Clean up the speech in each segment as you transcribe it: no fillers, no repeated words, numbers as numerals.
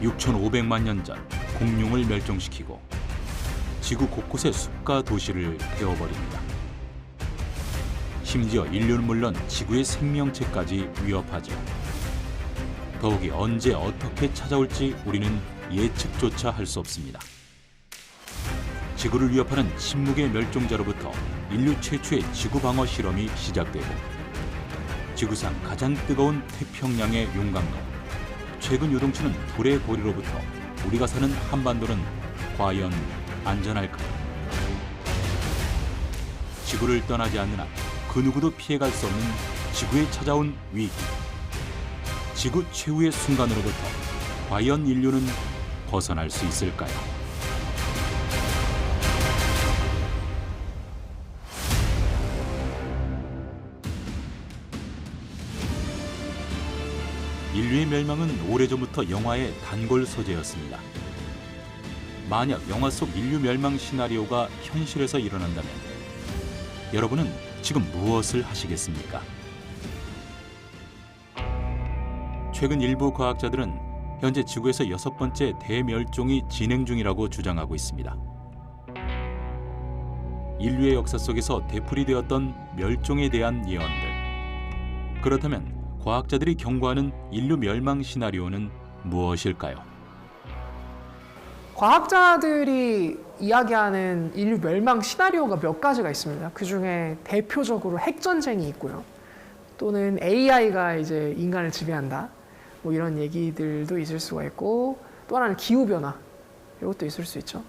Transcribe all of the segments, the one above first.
6,500만 년 전 공룡을 멸종시키고 지구 곳곳에 숲과 도시를 태워버립니다. 심지어 인류는 물론 지구의 생명체까지 위협하죠. 더욱이 언제 어떻게 찾아올지 우리는 예측조차 할 수 없습니다. 지구를 위협하는 침묵의 멸종자로부터 인류 최초의 지구 방어 실험이 시작되고 지구상 가장 뜨거운 태평양의 용광로, 최근 요동치는 불의 고리로부터 우리가 사는 한반도는 과연 안전할까요? 지구를 떠나지 않는 한 그 누구도 피해갈 수 없는 지구에 찾아온 위기. 지구 최후의 순간으로부터 과연 인류는 벗어날 수 있을까요? 인류의 멸망은 오래전부터 영화의 단골 소재였습니다. 만약 영화 속 인류 멸망 시나리오가 현실에서 일어난다면 여러분은 지금 무엇을 하시겠습니까? 최근 일부 과학자들은 현재 지구에서 6번째 대멸종이 진행 중이라고 주장하고 있습니다. 인류의 역사 속에서 되풀이되었던 멸종에 대한 예언들. 그렇다면 과학자들이 경고하는 인류 멸망 시나리오는 무엇일까요? 과학자들이 이야기하는 인류 멸망 시나리오가 몇 가지가 있습니다. 그 중에 대표적으로 핵전쟁이 있고요. 또는 AI가 이제 인간을 지배한다. 뭐 이런 얘기들도 있을 수가 있고, 또 하나는 기후변화. 이것도 있을 수 있죠.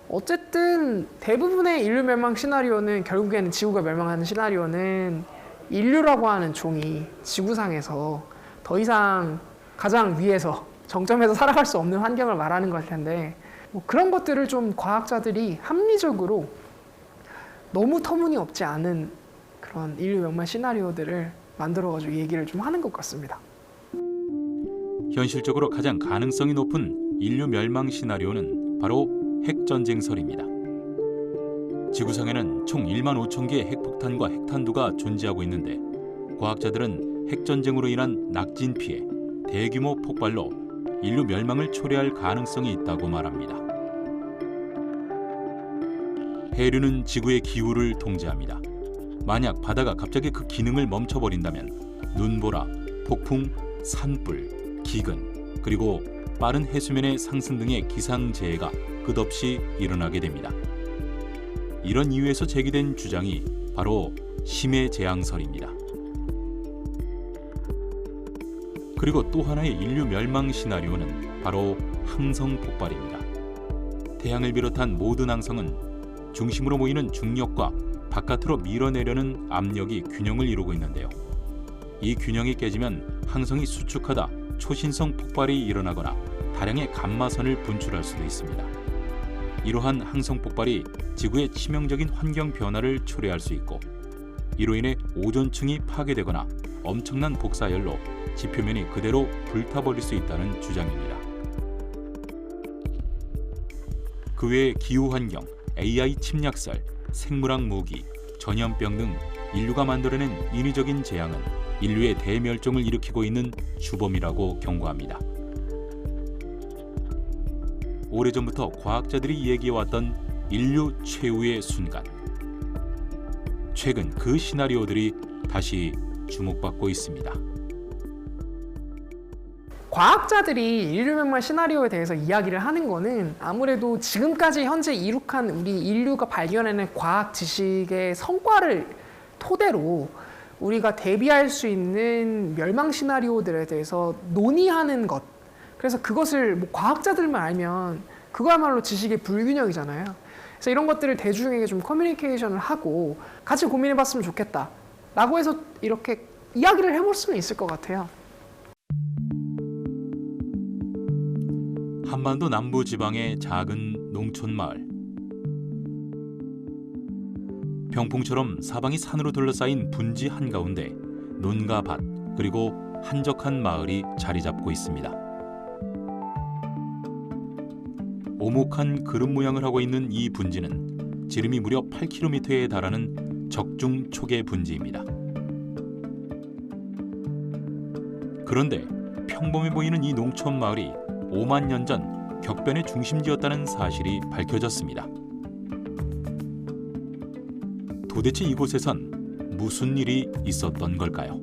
어쨌든 대부분의 인류 멸망 시나리오는 결국에는 지구가 멸망하는 시나리오는 인류라고 하는 종이 지구상에서 더 이상 가장 위에서 정점에서 살아갈 수 없는 환경을 말하는 것일 텐데 뭐 그런 것들을 좀 과학자들이 합리적으로 너무 터무니없지 않은 그런 인류 멸망 시나리오들을 만들어가지고 얘기를 좀 하는 것 같습니다. 현실적으로 가장 가능성이 높은 인류 멸망 시나리오는 바로 핵전쟁설입니다. 지구상에는 총 1만 5천 개의 핵폭탄과 핵탄두가 존재하고 있는데 과학자들은 핵전쟁으로 인한 낙진 피해, 대규모 폭발로 인류 멸망을 초래할 가능성이 있다고 말합니다. 해류는 지구의 기후를 통제합니다. 만약 바다가 갑자기 그 기능을 멈춰버린다면 눈보라, 폭풍, 산불, 기근, 그리고 빠른 해수면의 상승 등의 기상재해가 끝없이 일어나게 됩니다. 이런 이유에서 제기된 주장이 바로 심해재앙설입니다. 그리고 또 하나의 인류 멸망 시나리오는 바로 항성 폭발입니다. 태양을 비롯한 모든 항성은 중심으로 모이는 중력과 바깥으로 밀어내려는 압력이 균형을 이루고 있는데요. 이 균형이 깨지면 항성이 수축하다 초신성 폭발이 일어나거나 다량의 감마선을 분출할 수도 있습니다. 이러한 항성 폭발이 지구의 치명적인 환경 변화를 초래할 수 있고 이로 인해 오존층이 파괴되거나 엄청난 복사열로 지표면이 그대로 불타버릴 수 있다는 주장입니다. 그 외에 기후환경, AI 침략설, 생물학 무기, 전염병 등 인류가 만들어낸 인위적인 재앙은 인류의 대멸종을 일으키고 있는 주범이라고 경고합니다. 오래전부터 과학자들이 얘기해왔던 인류 최후의 순간. 최근 그 시나리오들이 다시 주목받고 있습니다. 과학자들이 인류 멸망 시나리오에 대해서 이야기를 하는 거는 아무래도 지금까지 현재 이룩한 우리 인류가 발견해낸 과학 지식의 성과를 토대로 우리가 대비할 수 있는 멸망 시나리오들에 대해서 논의하는 것. 그래서 그것을 뭐 과학자들만 알면 그거야말로 지식의 불균형이잖아요. 그래서 이런 것들을 대중에게 좀 커뮤니케이션을 하고 같이 고민해봤으면 좋겠다. 라고 해서 이렇게 이야기를 해볼 수는 있을 것 같아요. 한반도 남부 지방의 작은 농촌 마을. 병풍처럼 사방이 산으로 둘러싸인 분지 한가운데 논과 밭 그리고 한적한 마을이 자리 잡고 있습니다. 오목한 그릇 모양을 하고 있는 이 분지는 지름이 무려 8km에 달하는 적중 초계 분지입니다. 그런데 평범해 보이는 이 농촌 마을이 5만 년 전 격변의 중심지였다는 사실이 밝혀졌습니다. 도대체 이곳에선 무슨 일이 있었던 걸까요?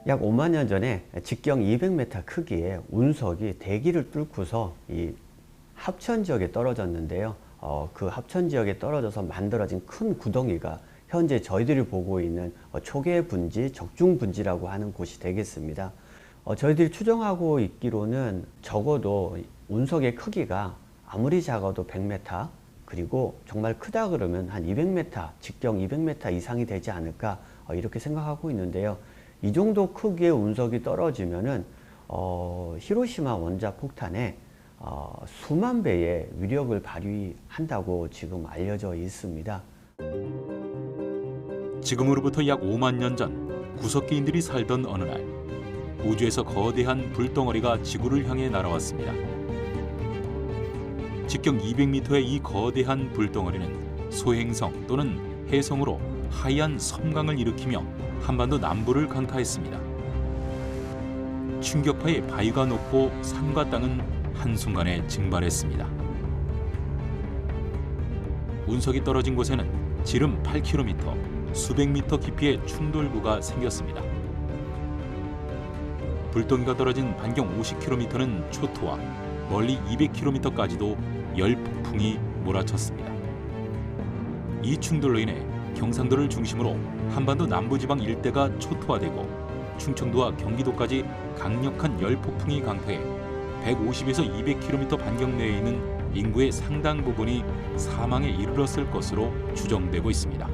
약 5만 년 전에 직경 200m 크기의 운석이 대기를 뚫고서 이 합천 지역에 떨어졌는데요. 그 합천 지역에 떨어져서 만들어진 큰 구덩이가 현재 저희들이 보고 있는 초계 분지, 적중 분지라고 하는 곳이 되겠습니다. 저희들이 추정하고 있기로는 적어도 운석의 크기가 아무리 작아도 100m, 그리고 정말 크다 그러면 한 200m, 직경 200m 이상이 되지 않을까 이렇게 생각하고 있는데요. 이 정도 크기의 운석이 떨어지면은 히로시마 원자 폭탄에 수만 배의 위력을 발휘한다고 지금 알려져 있습니다. 지금으로부터 약 5만 년 전 구석기인들이 살던 어느 날 우주에서 거대한 불덩어리가 지구를 향해 날아왔습니다. 직경 200m의 이 거대한 불덩어리는 소행성 또는 해성으로 하얀 섬광을 일으키며 한반도 남부를 강타했습니다. 충격파에 바위가 녹고 산과 땅은 한순간에 증발했습니다. 운석이 떨어진 곳에는 지름 8km, 수백 미터 깊이의 충돌구가 생겼습니다. 불덩이가 떨어진 반경 50km는 초토화, 멀리 200km까지도 열폭풍이 몰아쳤습니다. 이 충돌로 인해 경상도를 중심으로 한반도 남부지방 일대가 초토화되고 충청도와 경기도까지 강력한 열폭풍이 강타해 150에서 200km 반경 내에 있는 인구의 상당 부분이 사망에 이르렀을 것으로 추정되고 있습니다.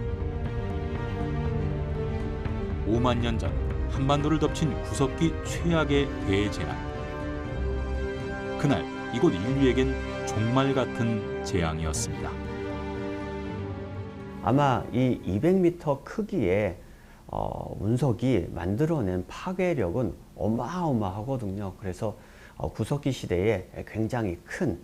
5만 년 전 한반도를 덮친 구석기 최악의 대재난. 그날 이곳 인류에겐 종말 같은 재앙이었습니다. 아마 이 200m 크기의 운석이 만들어낸 파괴력은 어마어마하거든요. 그래서 구석기 시대에 굉장히 큰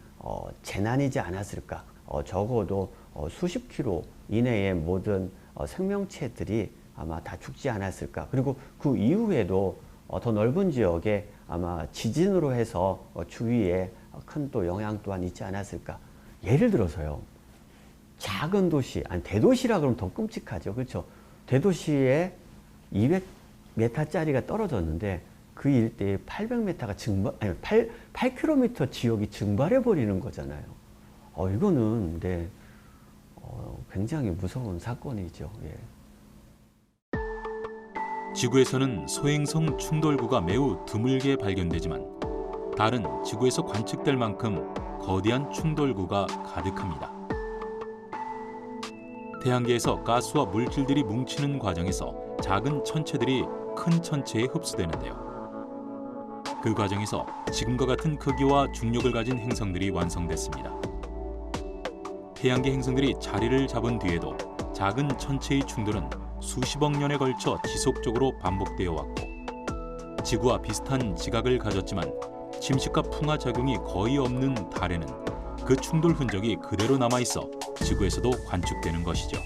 재난이지 않았을까. 적어도 수십 킬로 이내의 모든 생명체들이 아마 다 죽지 않았을까. 그리고 그 이후에도 더 넓은 지역에 아마 지진으로 해서 주위에 큰 또 영향 또한 있지 않았을까. 예를 들어서요. 작은 도시, 아니 대도시라 그러면 더 끔찍하죠. 그렇죠? 대도시에 200m짜리가 떨어졌는데 그 일대에 800m가 증발, 아니 8km 지역이 증발해 버리는 거잖아요. 이거는 굉장히 무서운 사건이죠. 예. 지구에서는 소행성 충돌구가 매우 드물게 발견되지만 달은 지구에서 관측될 만큼 거대한 충돌구가 가득합니다. 태양계에서 가스와 물질들이 뭉치는 과정에서 작은 천체들이 큰 천체에 흡수되는데요. 그 과정에서 지금과 같은 크기와 중력을 가진 행성들이 완성됐습니다. 태양계 행성들이 자리를 잡은 뒤에도 작은 천체의 충돌은 수십억 년에 걸쳐 지속적으로 반복되어 왔고 지구와 비슷한 지각을 가졌지만 침식과 풍화 작용이 거의 없는 달에는 그 충돌 흔적이 그대로 남아있어 지구에서도 관측되는 것이죠.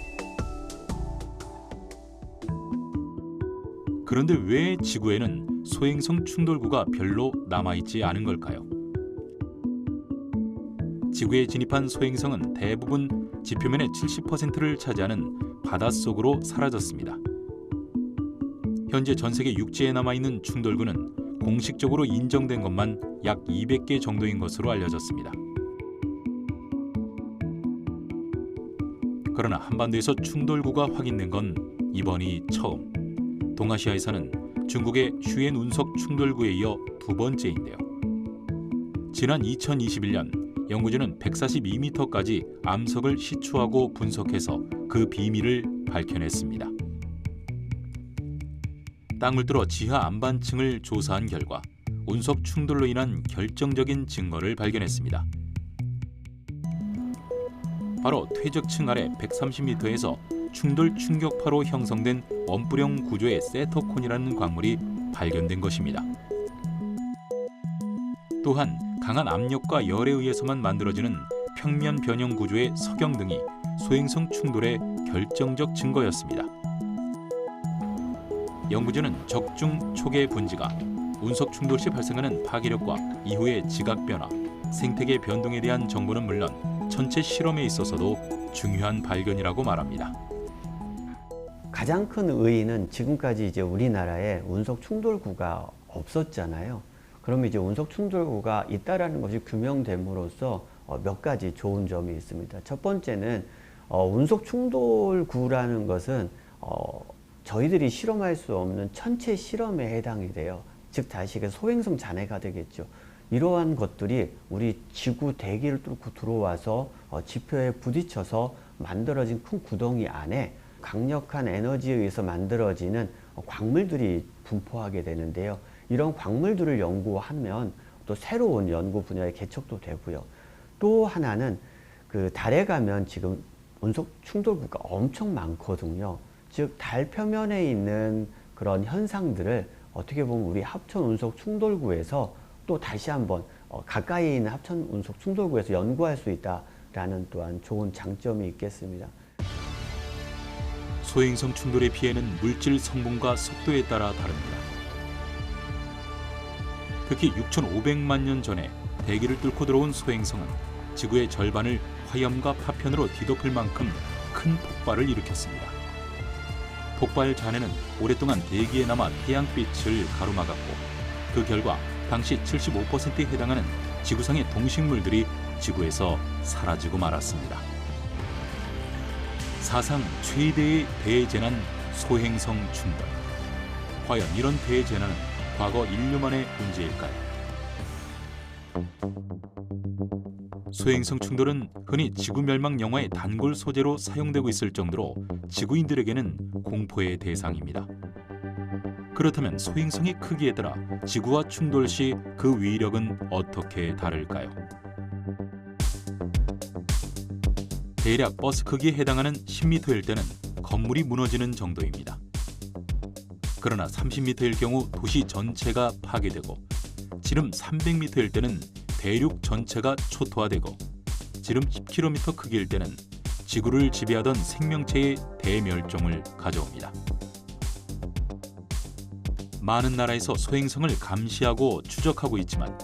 그런데 왜 지구에는 소행성 충돌구가 별로 남아있지 않은 걸까요? 지구에 진입한 소행성은 대부분 지표면의 70%를 차지하는 바닷속으로 사라졌습니다. 현재 전 세계 육지에 남아있는 충돌구는 공식적으로 인정된 것만 약 200개 정도인 것으로 알려졌습니다. 그러나 한반도에서 충돌구가 확인된 건 이번이 처음. 동아시아에서는 중국의 슈엔 운석 충돌구에 이어 두 번째인데요. 지난 2021년 연구진은 142m까지 암석을 시추하고 분석해서 그 비밀을 밝혀냈습니다. 땅을 뚫어 지하 안반층을 조사한 결과 운석 충돌로 인한 결정적인 증거를 발견했습니다. 바로 퇴적층 아래 130m에서 충돌 충격파로 형성된 원뿔형 구조의 세터콘이라는 광물이 발견된 것입니다. 또한 강한 압력과 열에 의해서만 만들어지는 평면 변형 구조의 석영 등이 소행성 충돌의 결정적 증거였습니다. 연구진은 적중 초계 분지가 운석 충돌 시 발생하는 파괴력과 이후의 지각 변화, 생태계 변동에 대한 정보는 물론 전체 실험에 있어서도 중요한 발견이라고 말합니다. 가장 큰 의의는 지금까지 이제 우리나라에 운석 충돌구가 없었잖아요. 그러면 이제 운석 충돌구가 있다라는 것이 규명됨으로써 몇 가지 좋은 점이 있습니다. 첫 번째는 운석 충돌구라는 것은 저희들이 실험할 수 없는 천체 실험에 해당이 돼요. 즉 다시 소행성 잔해가 되겠죠. 이러한 것들이 우리 지구 대기를 뚫고 들어와서 지표에 부딪혀서 만들어진 큰 구덩이 안에 강력한 에너지에 의해서 만들어지는 광물들이 분포하게 되는데요. 이런 광물들을 연구하면 또 새로운 연구 분야의 개척도 되고요. 또 하나는 그 달에 가면 지금 운석 충돌구가 엄청 많거든요. 즉 달 표면에 있는 그런 현상들을 어떻게 보면 우리 합천 운석 충돌구에서 또 다시 한번 가까이 있는 합천 운석 충돌구에서 연구할 수 있다라는 또한 좋은 장점이 있겠습니다. 소행성 충돌의 피해는 물질 성분과 속도에 따라 다릅니다. 특히 6,500만 년 전에 대기를 뚫고 들어온 소행성은 지구의 절반을 화염과 파편으로 뒤덮을 만큼 큰 폭발을 일으켰습니다. 폭발 잔해는 오랫동안 대기에 남아 태양빛을 가로막았고 그 결과 당시 75%에 해당하는 지구상의 동식물들이 지구에서 사라지고 말았습니다. 사상 최대의 대재난 소행성 충돌. 과연 이런 대재난은 과거 인류만의 문제일까요? 소행성 충돌은 흔히 지구 멸망 영화의 단골 소재로 사용되고 있을 정도로 지구인들에게는 공포의 대상입니다. 그렇다면 소행성의 크기에 따라 지구와 충돌 시 그 위력은 어떻게 다를까요? 대략 버스 크기에 해당하는 10m일 때는 건물이 무너지는 정도입니다. 그러나 30m일 경우 도시 전체가 파괴되고 지름 300m일 때는 대륙 전체가 초토화되고 지름 10km 크기일 때는 지구를 지배하던 생명체의 대멸종을 가져옵니다. 많은 나라에서 소행성을 감시하고 추적하고 있지만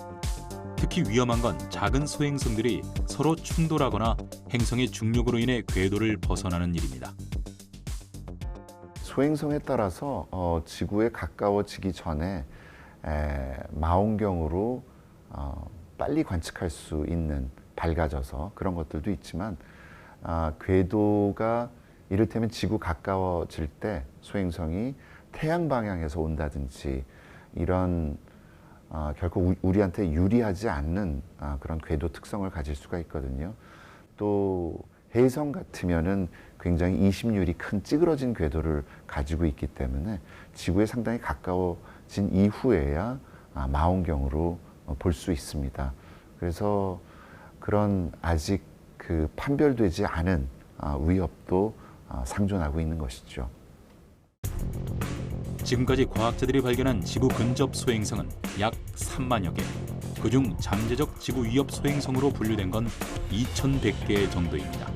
특히 위험한 건 작은 소행성들이 서로 충돌하거나 행성의 중력으로 인해 궤도를 벗어나는 일입니다. 소행성에 따라서 지구에 가까워지기 전에 망원경으로 빨리 관측할 수 있는 밝아져서 그런 것들도 있지만 궤도가 이를테면 지구 가까워질 때 소행성이 태양 방향에서 온다든지 이런 결코 우리한테 유리하지 않는 그런 궤도 특성을 가질 수가 있거든요. 또 해성 같으면은 굉장히 20률이 큰 찌그러진 궤도를 가지고 있기 때문에 지구에 상당히 가까워진 이후에야 망원경으로 볼 수 있습니다. 그래서 그런 아직 그 판별되지 않은 위협도 상존하고 있는 것이죠. 지금까지 과학자들이 발견한 지구 근접 소행성은 약 3만여 개. 그중 잠재적 지구 위협 소행성으로 분류된 건 2,100개 정도입니다.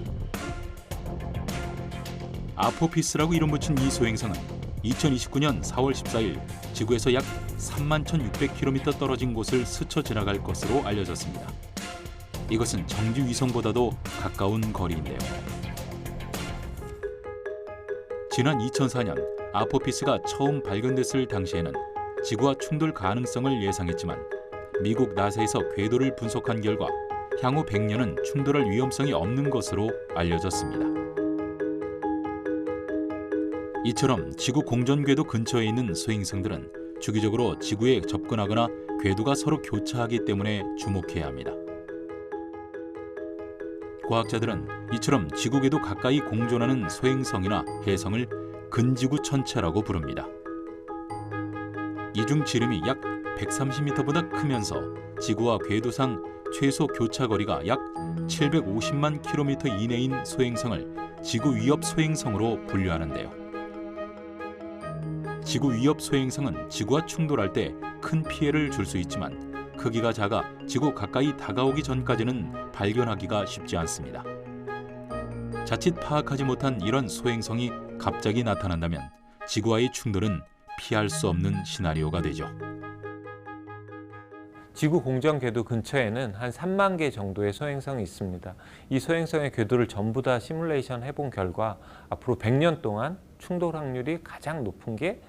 아포피스라고 이름 붙인 이 소행성은 2029년 4월 14일 지구에서 약 31,600km 떨어진 곳을 스쳐 지나갈 것으로 알려졌습니다. 이것은 정지 위성보다도 가까운 거리인데요. 지난 2004년 아포피스가 처음 발견됐을 당시에는 지구와 충돌 가능성을 예상했지만 미국 나사에서 궤도를 분석한 결과 향후 100년은 충돌할 위험성이 없는 것으로 알려졌습니다. 이처럼 지구 공전 궤도 근처에 있는 소행성들은 주기적으로 지구에 접근하거나 궤도가 서로 교차하기 때문에 주목해야 합니다. 과학자들은 이처럼 지구 궤도 가까이 공존하는 소행성이나 해성을 근지구 천체라고 부릅니다. 이중 지름이 약 130m보다 크면서 지구와 궤도상 최소 교차 거리가 약 750만 km 이내인 소행성을 지구 위협 소행성으로 분류하는데요. 지구 위협 소행성은 지구와 충돌할 때 큰 피해를 줄 수 있지만 크기가 작아 지구 가까이 다가오기 전까지는 발견하기가 쉽지 않습니다. 자칫 파악하지 못한 이런 소행성이 갑자기 나타난다면 지구와의 충돌은 피할 수 없는 시나리오가 되죠. 지구 공전 궤도 근처에는 한 3만 개 정도의 소행성이 있습니다. 이 소행성의 궤도를 전부 다 시뮬레이션 해본 결과 앞으로 100년 동안 충돌 확률이 가장 높은 게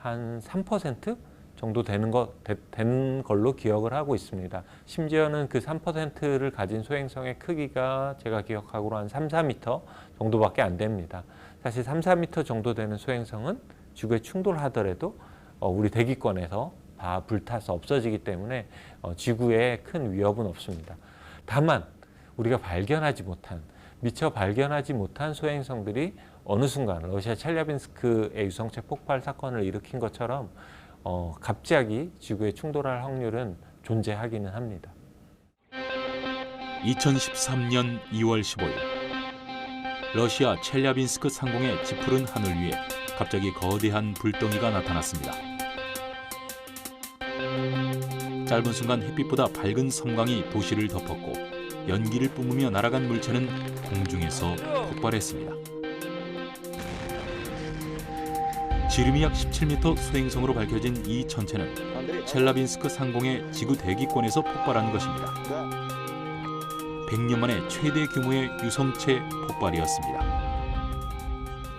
한 3% 정도 되는 걸로 기억을 하고 있습니다. 심지어는 그 3%를 가진 소행성의 크기가 제가 기억하기로 한 3, 4m 정도밖에 안 됩니다. 사실 3, 4m 정도 되는 소행성은 지구에 충돌하더라도 우리 대기권에서 다 불타서 없어지기 때문에 지구에 큰 위협은 없습니다. 다만 우리가 미처 발견하지 못한 소행성들이 어느 순간 러시아 첼리아빈스크의 유성체 폭발 사건을 일으킨 것처럼 갑자기 지구에 충돌할 확률은 존재하기는 합니다. 2013년 2월 15일 러시아 첼리아빈스크 상공의 짙푸른 하늘 위에 갑자기 거대한 불덩이가 나타났습니다. 짧은 순간 햇빛보다 밝은 섬광이 도시를 덮었고 연기를 뿜으며 날아간 물체는 공중에서 폭발했습니다. 지름이 약 17m 소행성으로 밝혀진 이 천체는 첼라빈스크 상공의 지구 대기권에서 폭발한 것입니다. 100년 만에 최대 규모의 유성체 폭발이었습니다.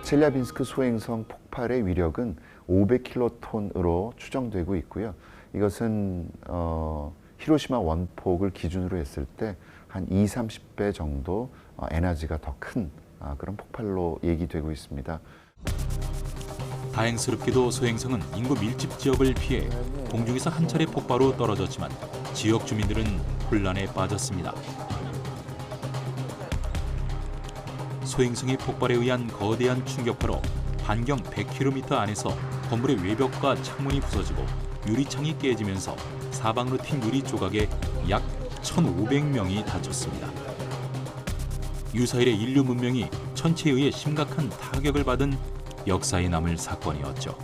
첼리아빈스크 소행성 폭발의 위력은 500킬로톤으로 추정되고 있고요. 이것은 히로시마 원폭을 기준으로 했을 때 한 20-30배 정도 에너지가 더 큰 그런 폭발로 얘기되고 있습니다. 다행스럽게도 소행성은 인구 밀집 지역을 피해 공중에서 한 차례 폭발로 떨어졌지만 지역 주민들은 혼란에 빠졌습니다. 소행성의 폭발에 의한 거대한 충격파로 반경 100km 안에서 건물의 외벽과 창문이 부서지고 유리창이 깨지면서 사방으로 튄 유리 조각에 약 1,500명이 다쳤습니다. 유사일의 인류 문명이 천체에 의해 심각한 타격을 받은 역사에 남을 사건이었죠.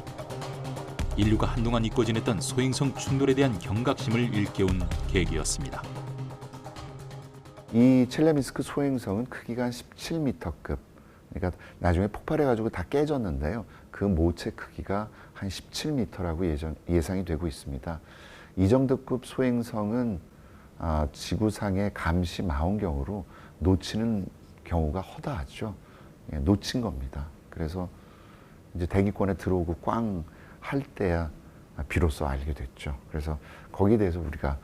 인류가 한동안 잊고 지냈던 소행성 충돌에 대한 경각심을 일깨운 계기였습니다. 이 첼리아빈스크 소행성은 크기가 한 17m급, 그러니까 나중에 폭발해가지고 다 깨졌는데요. 그 모체 크기가 한 17m라고 예상이 되고 있습니다. 이 정도급 소행성은 지구상의 감시 망원경으로 놓치는 경우가 허다하죠. 놓친 겁니다. 그래서 이제 대기권에 들어오고 꽝 할 때야 비로소 알게 됐죠. 그래서 거기에 대해서 우리가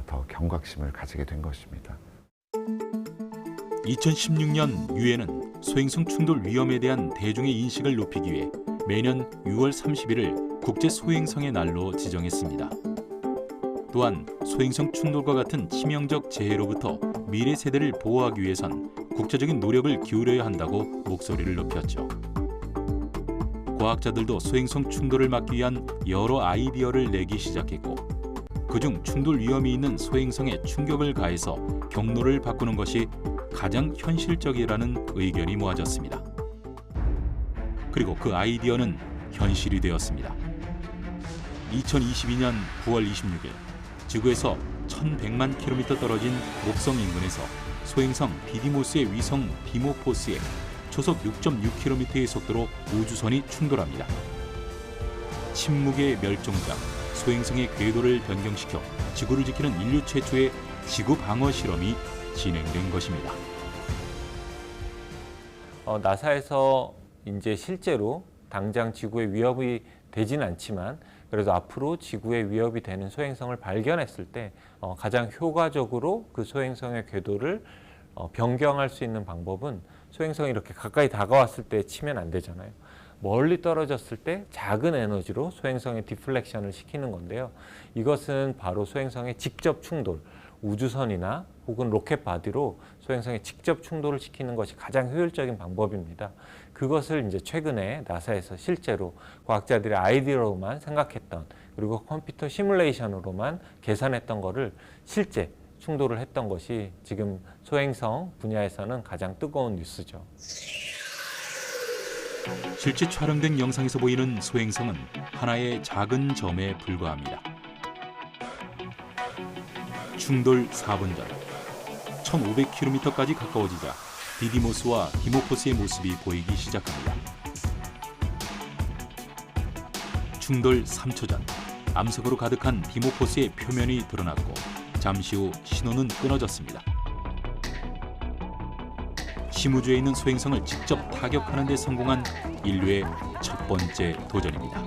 더 경각심을 가지게 된 것입니다. 2016년 유엔은 소행성 충돌 위험에 대한 대중의 인식을 높이기 위해 매년 6월 30일을 국제 소행성의 날로 지정했습니다. 또한 소행성 충돌과 같은 치명적 재해로부터 미래 세대를 보호하기 위해선 국제적인 노력을 기울여야 한다고 목소리를 높였죠. 과학자들도 소행성 충돌을 막기 위한 여러 아이디어를 내기 시작했고 그중 충돌 위험이 있는 소행성에 충격을 가해서 경로를 바꾸는 것이 가장 현실적이라는 의견이 모아졌습니다. 그리고 그 아이디어는 현실이 되었습니다. 2022년 9월 26일 지구에서 1100만 킬로미터 떨어진 목성 인근에서 소행성 디디모스의 위성 디모포스에 초속 6.6km의 속도로 우주선이 충돌합니다. 침묵의 멸종자 소행성의 궤도를 변경시켜 지구를 지키는 인류 최초의 지구 방어 실험이 진행된 것입니다. 나사에서 이제 실제로 당장 지구에 위협이 되진 않지만 그래도 앞으로 지구에 위협이 되는 소행성을 발견했을 때 가장 효과적으로 그 소행성의 궤도를 변경할 수 있는 방법은 소행성이 이렇게 가까이 다가왔을 때 치면 안 되잖아요. 멀리 떨어졌을 때 작은 에너지로 소행성의 디플렉션을 시키는 건데요. 이것은 바로 소행성의 직접 충돌, 우주선이나 혹은 로켓 바디로 소행성의 직접 충돌을 시키는 것이 가장 효율적인 방법입니다. 그것을 이제 최근에 나사에서 실제로 과학자들의 아이디어로만 생각했던 그리고 컴퓨터 시뮬레이션으로만 계산했던 거를 실제 충돌을 했던 것이 지금 소행성 분야에서는 가장 뜨거운 뉴스죠. 실제 촬영된 영상에서 보이는 소행성은 하나의 작은 점에 불과합니다. 충돌 4분 전 1500km까지 가까워지자 디디모스와 디모포스의 모습이 보이기 시작합니다. 충돌 3초 전 암석으로 가득한 디모포스의 표면이 드러났고 잠시 후 신호는 끊어졌습니다. 심우주에 있는 소행성을 직접 타격하는 데 성공한 인류의 첫 번째 도전입니다.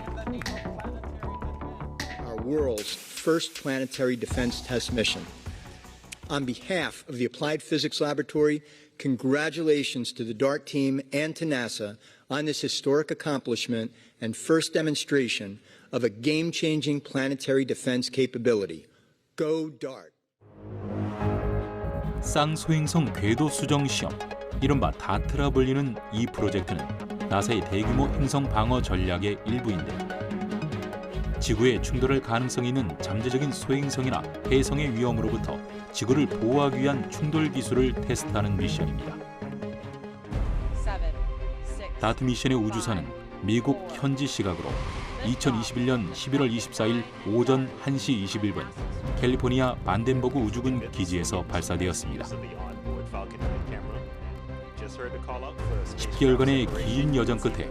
Our world's first planetary defense test mission. On behalf of the Applied Physics Laboratory, congratulations to the DART team and to NASA on this historic accomplishment and first demonstration of a game-changing planetary defense capability. Go DART! 쌍소행성 궤도 수정 시험, 이른바 다트라 불리는 이 프로젝트는 나사의 대규모 행성 방어 전략의 일부인데요. 지구에 충돌할 가능성이 있는 잠재적인 소행성이나 해성의 위험으로부터 지구를 보호하기 위한 충돌 기술을 테스트하는 미션입니다. 다트 미션의 우주선은 미국 현지 시각으로 2021년 11월 24일 오전 1시 21분 캘리포니아 반덴버그 우주군 기지에서 발사되었습니다. 10개월간의 긴 여정 끝에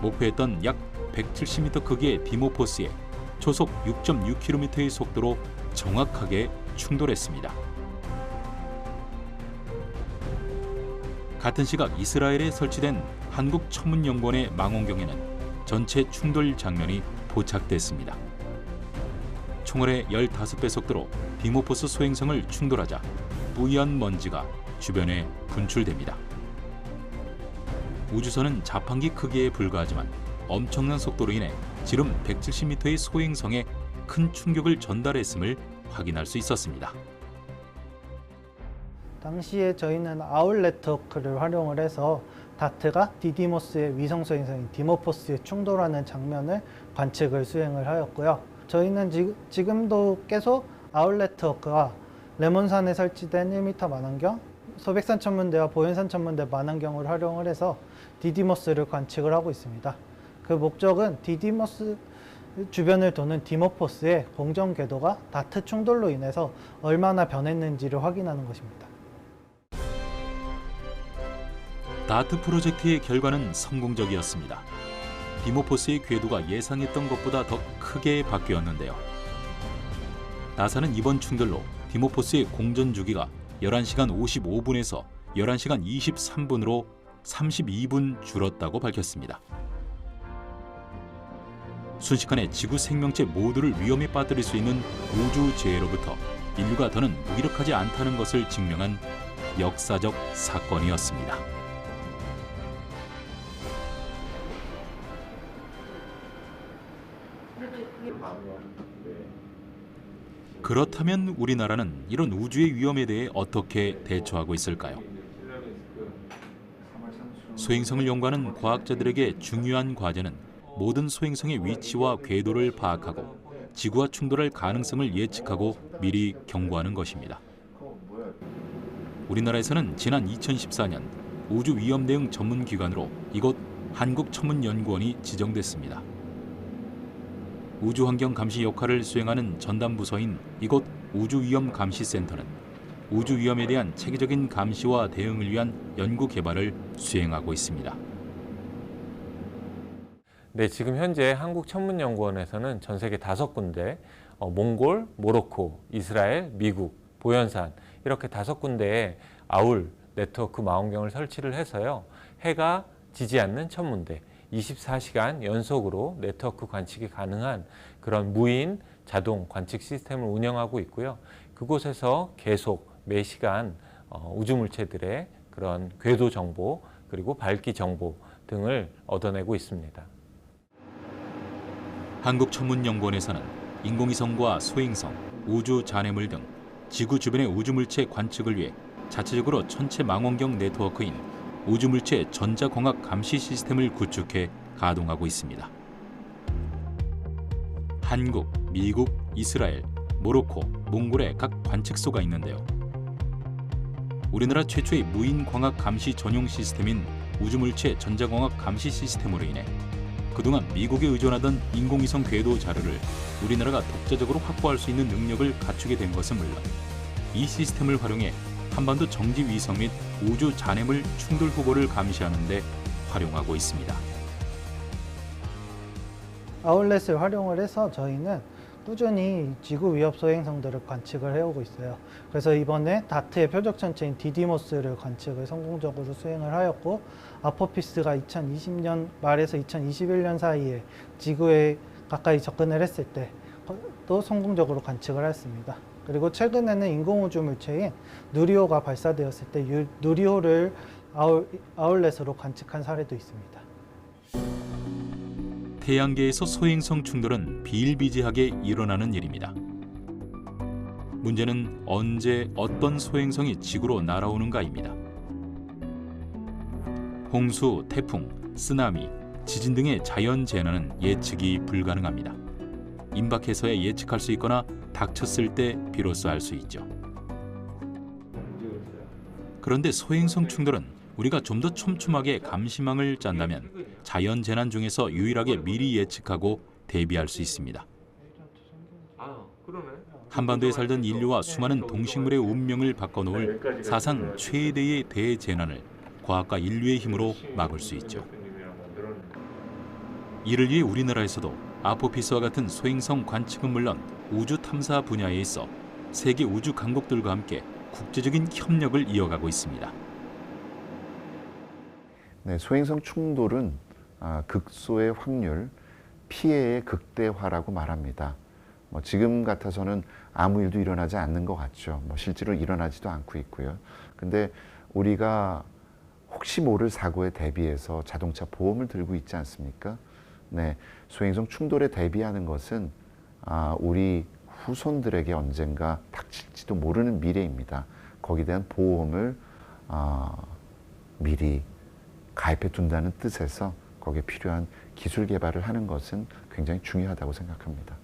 목표했던 약 170m 크기의 디모포스에 초속 6.6km의 속도로 정확하게 충돌했습니다. 같은 시각 이스라엘에 설치된 한국천문연구원의 망원경에는 전체 충돌 장면이 포착됐습니다. 총알의 15배 속도로 디모포스 소행성을 충돌하자 뿌연 먼지가 주변에 분출됩니다. 우주선은 자판기 크기에 불과하지만 엄청난 속도로 인해 지름 170m의 소행성에 큰 충격을 전달했음을 확인할 수 있었습니다. 당시에 저희는 아울 네트워크를 활용을 해서 다트가 디디모스의 위성 소행성인 디모포스에 충돌하는 장면을 관측을 수행을 하였고요. 저희는 지금도 계속 아울 네트워크가 레몬산에 설치된 1m 만원경, 소백산 천문대와 보현산 천문대 만원경을 활용을 해서 디디모스를 관측을 하고 있습니다. 그 목적은 디디모스 주변을 도는 디모포스의 공정 궤도가 다트 충돌로 인해서 얼마나 변했는지를 확인하는 것입니다. 다트 프로젝트의 결과는 성공적이었습니다. 디모포스의 궤도가 예상했던 것보다 더 크게 바뀌었는데요. 나사는 이번 충돌로 디모포스의 공전 주기가 11시간 55분에서 11시간 23분으로 32분 줄었다고 밝혔습니다. 순식간에 지구 생명체 모두를 위험에 빠뜨릴 수 있는 우주 재해로부터 인류가 더는 무기력하지 않다는 것을 증명한 역사적 사건이었습니다. 그렇다면 우리나라는 이런 우주의 위험에 대해 어떻게 대처하고 있을까요? 소행성을 연구하는 과학자들에게 중요한 과제는 모든 소행성의 위치와 궤도를 파악하고 지구와 충돌할 가능성을 예측하고 미리 경고하는 것입니다. 우리나라에서는 지난 2014년 우주 위험 대응 전문 기관으로 이곳 한국천문연구원이 지정됐습니다. 우주환경 감시 역할을 수행하는 전담 부서인 이곳 우주위험감시센터는 우주위험에 대한 체계적인 감시와 대응을 위한 연구 개발을 수행하고 있습니다. 네, 지금 현재 한국천문연구원에서는 전 세계 5군데, 몽골, 모로코, 이스라엘, 미국, 보현산 이렇게 5군데에 아울 네트워크 망원경을 설치를 해서요. 해가 지지 않는 천문대, 24시간 연속으로 네트워크 관측이 가능한 그런 무인 자동 관측 시스템을 운영하고 있고요. 그곳에서 계속 매시간 우주물체들의 그런 궤도 정보 그리고 밝기 정보 등을 얻어내고 있습니다. 한국천문연구원에서는 인공위성과 소행성, 우주 잔해물 등 지구 주변의 우주물체 관측을 위해 자체적으로 천체 망원경 네트워크인 우주물체 전자광학 감시 시스템을 구축해 가동하고 있습니다. 한국, 미국, 이스라엘, 모로코, 몽골에 각 관측소가 있는데요. 우리나라 최초의 무인 광학 감시 전용 시스템인 우주물체 전자광학 감시 시스템으로 인해 그동안 미국에 의존하던 인공위성 궤도 자료를 우리나라가 독자적으로 확보할 수 있는 능력을 갖추게 된 것은 물론 이 시스템을 활용해 한반도 정지 위성 및 우주 잔해물 충돌 후보를 감시하는 데 활용하고 있습니다. 아울렛을 활용을 해서 저희는 꾸준히 지구 위협 소행성들을 관측을 해오고 있어요. 그래서 이번에 다트의 표적 천체인 디디모스를 관측을 성공적으로 수행을 하였고, 아포피스가 2020년 말에서 2021년 사이에 지구에 가까이 접근을 했을 때 또 성공적으로 관측을 했습니다. 그리고 최근에는 인공우주 물체인 누리호가 발사되었을 때 누리호를 아울렛으로 관측한 사례도 있습니다. 태양계에서 소행성 충돌은 비일비재하게 일어나는 일입니다. 문제는 언제 어떤 소행성이 지구로 날아오는가입니다. 홍수, 태풍, 쓰나미, 지진 등의 자연 재난은 예측이 불가능합니다. 임박해서야 예측할 수 있거나 닥쳤을 때 비로소 알 수 있죠. 그런데 소행성 충돌은 우리가 좀 더 촘촘하게 감시망을 짠다면 자연 재난 중에서 유일하게 미리 예측하고 대비할 수 있습니다. 한반도에 살던 인류와 수많은 동식물의 운명을 바꿔놓을 사상 최대의 대재난을 과학과 인류의 힘으로 막을 수 있죠. 이를 위해 우리나라에서도 아포피스와 같은 소행성 관측은 물론 우주 탐사 분야에 있어 세계 우주 강국들과 함께 국제적인 협력을 이어가고 있습니다. 네, 소행성 충돌은 극소의 확률, 피해의 극대화라고 말합니다. 지금 같아서는 아무 일도 일어나지 않는 것 같죠. 실제로 일어나지도 않고 있고요. 근데 우리가 혹시 모를 사고에 대비해서 자동차 보험을 들고 있지 않습니까? 네, 소행성 충돌에 대비하는 것은 우리 후손들에게 언젠가 닥칠지도 모르는 미래입니다. 거기에 대한 보험을 미리 가입해 둔다는 뜻에서 거기에 필요한 기술 개발을 하는 것은 굉장히 중요하다고 생각합니다.